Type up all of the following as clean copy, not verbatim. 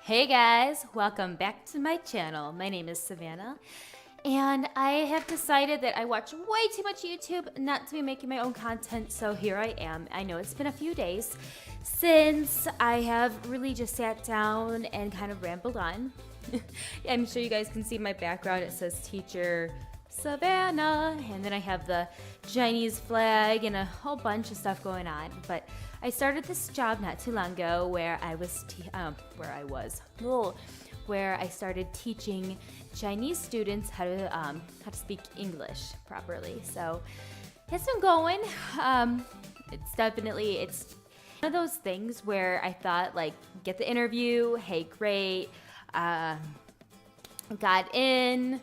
Hey guys, welcome back to my channel. My name is Savannah, and I have decided that I watch way too much YouTube not to be making my own content, so here I am. I know it's been a few days since I have really just sat down and kind of rambled on. I'm sure you guys can see my background. It says Teacher Savannah, and then I have the Chinese flag and a whole bunch of stuff going on. But I started this job not too long ago where I started teaching Chinese students how to speak English properly. So it's been going. It's one of those things where I thought, like, get the interview, hey, great, got in,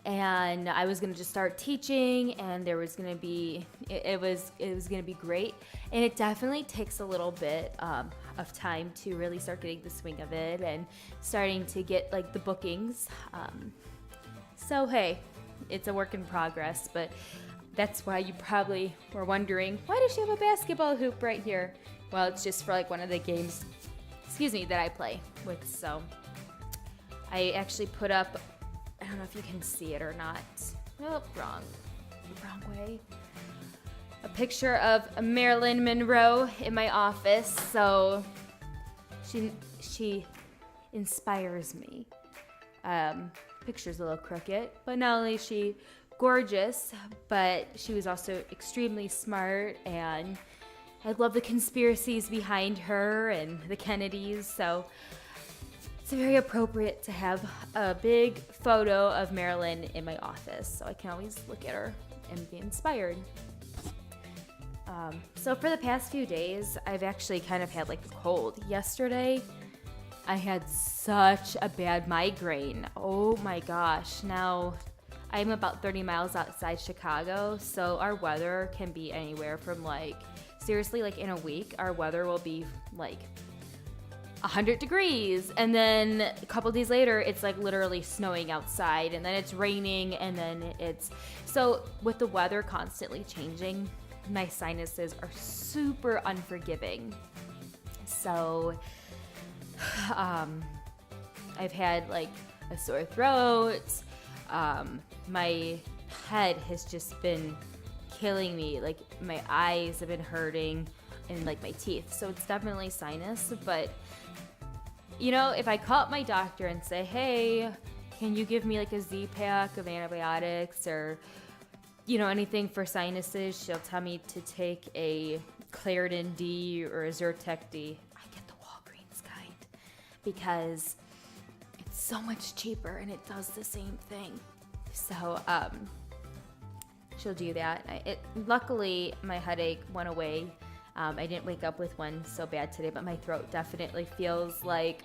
and I was gonna just start teaching, and there was gonna be it was gonna be great. And it definitely takes a little bit of time to really start getting the swing of it and starting to get like the bookings. So hey, it's a work in progress, but that's why you probably were wondering, why does she have a basketball hoop right here? Well, it's just for like one of the games, that I play with. So I actually put up, I don't know if you can see it or not. Oh, wrong way. A picture of Marilyn Monroe in my office. So she inspires me. Picture's a little crooked, but not only is she gorgeous, but she was also extremely smart, and I love the conspiracies behind her and the Kennedys. So it's very appropriate to have a big photo of Marilyn in my office, so I can always look at her and be inspired. So for the past few days, I've actually kind of had like a cold. Yesterday, I had such a bad migraine. Oh my gosh. Now, I'm about 30 miles outside Chicago, so our weather can be anywhere from seriously, in a week, our weather will be 100 degrees, and then a couple days later it's literally snowing outside, and then it's raining, and then so with the weather constantly changing, my sinuses are super unforgiving. So I've had a sore throat. My head has just been killing me. My eyes have been hurting, and my teeth. So it's definitely sinus. But if I call up my doctor and say, hey, can you give me a Z-Pack of antibiotics or anything for sinuses, she'll tell me to take a Claritin D or a Zyrtec D. I get the Walgreens kind because it's so much cheaper and it does the same thing. So she'll do that. Luckily, my headache went away. I didn't wake up with one so bad today, but my throat definitely feels like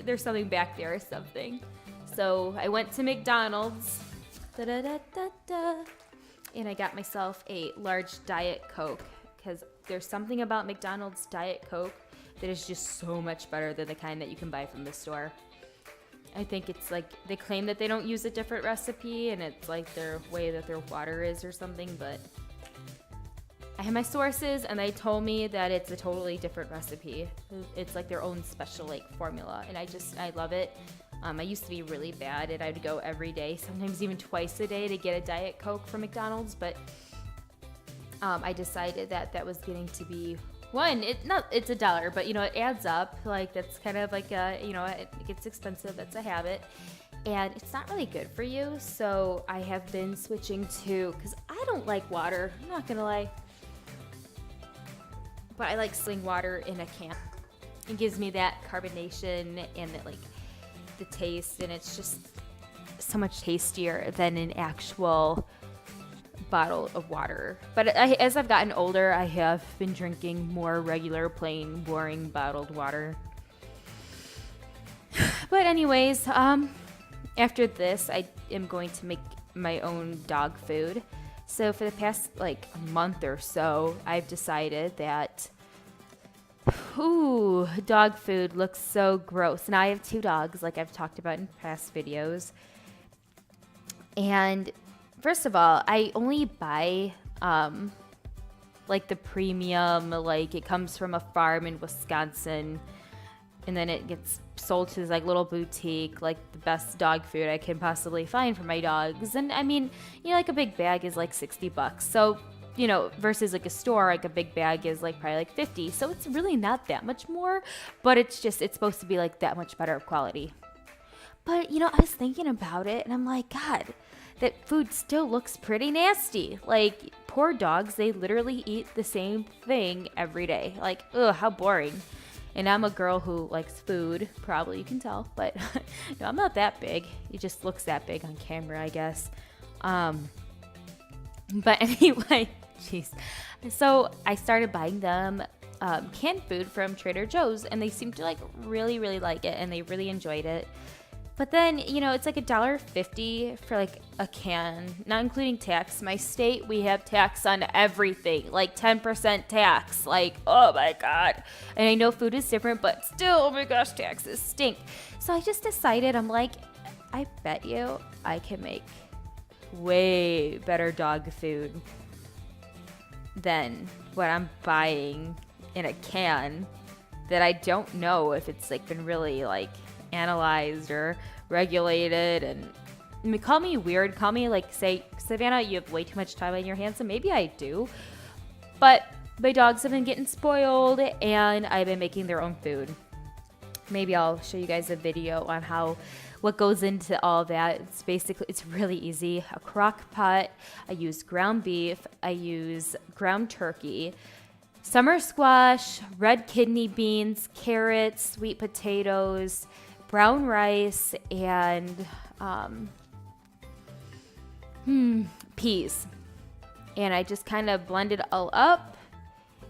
there's something back there or something. So I went to McDonald's, and I got myself a large Diet Coke, because there's something about McDonald's Diet Coke that is just so much better than the kind that you can buy from the store. I think it's they claim that they don't use a different recipe, and it's their way that their water is or something, but I have my sources, and they told me that it's a totally different recipe. It's their own special formula, and I love it. I used to be really bad, and I'd go every day, sometimes even twice a day, to get a Diet Coke from McDonald's, but I decided that was getting to be it's $1, but it adds up. That's kind of it gets expensive. That's a habit, and it's not really good for you. So I have been switching to, because I don't like water, I'm not gonna lie, but I like spring water in a can. It gives me that carbonation and that the taste, and it's just so much tastier than an actual bottle of water. But as I've gotten older, I have been drinking more regular, plain, boring bottled water. But anyways, after this, I am going to make my own dog food. So for the past a month or so, I've decided that dog food looks so gross. Now I have 2 dogs, like I've talked about in past videos. And first of all, I only buy the premium, it comes from a farm in Wisconsin. and then it gets sold to this like little boutique, like the best dog food I can possibly find for my dogs. And I mean, you know, like a big bag is like $60. So, you know, versus like a store, like a big bag is like probably like 50. So it's really not that much more, but it's supposed to be like that much better quality. But, you know, I was thinking about it and I'm like, God, that food still looks pretty nasty. Like, poor dogs, they literally eat the same thing every day. Like, ugh, how boring. And I'm a girl who likes food, probably you can tell, but no, I'm not that big. It just looks that big on camera, I guess. But anyway, jeez. So I started buying them canned food from Trader Joe's, and they seemed to like really, really like it, and they really enjoyed it. But then, you know, it's like $1.50 for like a can, not including tax. My state, we have tax on everything, like 10% tax. Like, oh my God. And I know food is different, but still, oh my gosh, taxes stink. So I just decided, I'm like, I bet you I can make way better dog food than what I'm buying in a can that I don't know if it's like been really like analyzed or regulated. And I mean, call me weird, call me like, say, Savannah, you have way too much time on your hands, and maybe I do, but my dogs have been getting spoiled and I've been making their own food. Maybe I'll show you guys a video on what goes into all that. It's really easy. A crock pot, I use ground beef, I use ground turkey, summer squash, red kidney beans, carrots, sweet potatoes, brown rice, and peas. And I just kind of blend it all up,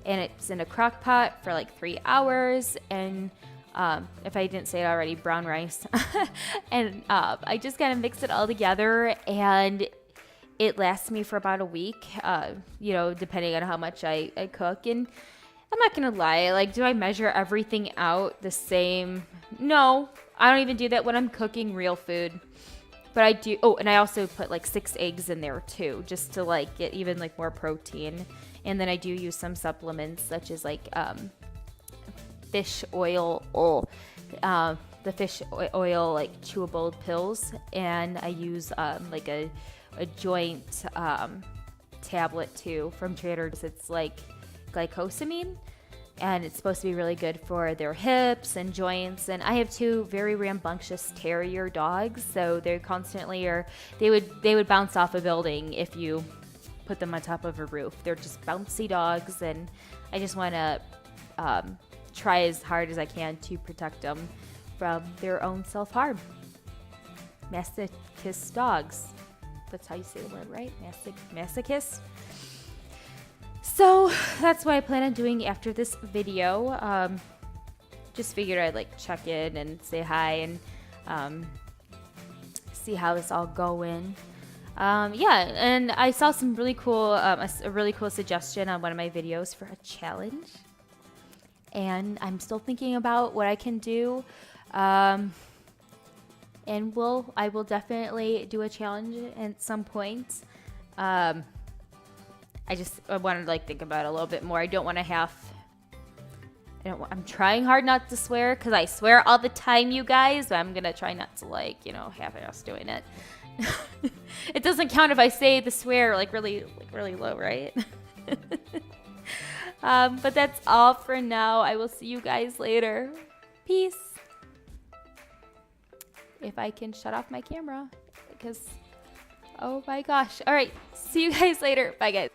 and it's in a crock pot for like 3 hours. And if I didn't say it already, brown rice. And I just kind of mix it all together, and it lasts me for about a week, you know, depending on how much I cook. And I'm not going to lie, like, do I measure everything out the same? No, I don't even do that when I'm cooking real food. But I do. Oh, and I also put like 6 eggs in there too, just to like get even like more protein. And then I do use some supplements such as like fish oil, the fish oil like chewable pills. And I use like a joint tablet too from Trader Joe's. It's like glycosamine, and it's supposed to be really good for their hips and joints. And I have 2 very rambunctious terrier dogs, so they constantly they would bounce off a building if you put them on top of a roof. They're just bouncy dogs, and I just want to try as hard as I can to protect them from their own self-harm. Masochist dogs. That's how you say the word, right? Masochist. So that's what I plan on doing after this video. Just figured I'd like check in and say hi and see how it's all going. Yeah, and I saw some really cool, a really cool suggestion on one of my videos for a challenge, and I'm still thinking about what I can do. And I will definitely do a challenge at some point. I wanted to like think about it a little bit more. I don't want to I'm trying hard not to swear, because I swear all the time, you guys, but I'm gonna try not to like, you know, half-ass doing it. It doesn't count if I say the swear like really low, right? But that's all for now. I will see you guys later. Peace. If I can shut off my camera, because oh my gosh. All right, see you guys later. Bye guys.